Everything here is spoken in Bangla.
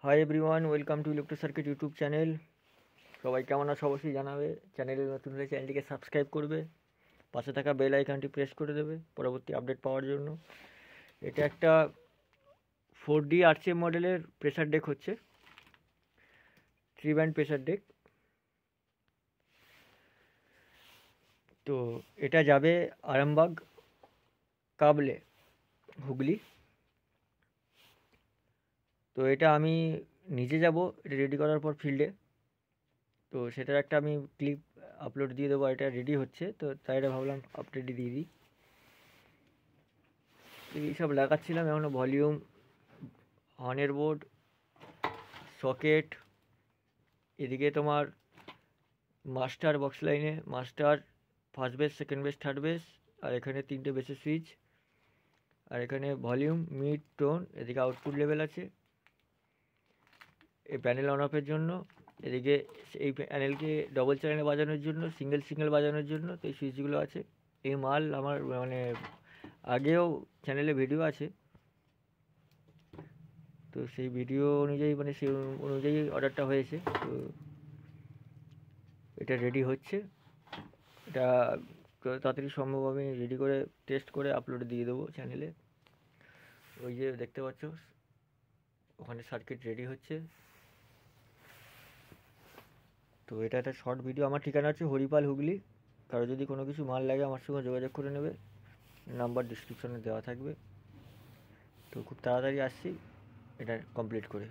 Hi everyone, welcome to electro circuit YouTube channel. সবাই কেমন আছো অবশ্যই জানাবে। চ্যানেলে নতুন হলে চ্যানেলটিকে সাবস্ক্রাইব করবে, পাশে থাকা বেল আইকনটি প্রেস করে দেবে পরবর্তী আপডেট পাওয়ার জন্য। এটা একটা 4D আরসিএম মডেলের প্রেসার ডেক হচ্ছে, 3 ব্যান্ড প্রেসার ডেক। তো এটা যাবে আরামবাগ, কাবলে, হুগলি। তো এটা আমি নিজে যাব এটা রেডি করার পর ফিল্ডে। তো সেটার একটা আমি ক্লিপ আপলোড দিয়ে দেবো। এটা রেডি হচ্ছে, তো তাই এটা ভাবলাম আপডেটই দিয়ে দিই। এইসব লাগাচ্ছিলাম এখনও, ভলিউম, হর্নের বোর্ড, সকেট, এদিকে তোমার মাস্টার, বক্স লাইনে master, first bass, second bass, third bass, আর এখানে 3টে বেসের সুইচ, আর এখানে ভলিউম, মিড, টোন, এদিকে আউটপুট লেভেল আছে এই প্যানেল অন অফের জন্য। এদিকে এই প্যানেলকে ডবল চ্যানেলে বাজানোর জন্য, সিঙ্গেল বাজানোর জন্য তো এই সুইচগুলো আছে। এই মাল আমার মানে আগেও চ্যানেলে ভিডিও আছে, তো সেই ভিডিও অনুযায়ী মানে সেই অনুযায়ী অর্ডারটা হয়েছে। তো এটা রেডি হচ্ছে, এটা যত তাড়াতাড়ি সম্ভব আমি রেডি করে টেস্ট করে আপলোড দিয়ে দেবো চ্যানেলে। ওই যে দেখতে পাচ্ছ ওখানে সার্কিট রেডি হচ্ছে। তো এটা একটা শর্ট ভিডিও। আমার ঠিকানা হচ্ছে হরিপাল, হুগলি। কারো যদি কোনো কিছু মাল লাগে আমার সঙ্গে যোগাযোগ করে নেবে, নাম্বার ডিসক্রিপশনে দেওয়া থাকবে। তো খুব তাড়াতাড়ি আসছি এটা কমপ্লিট করে।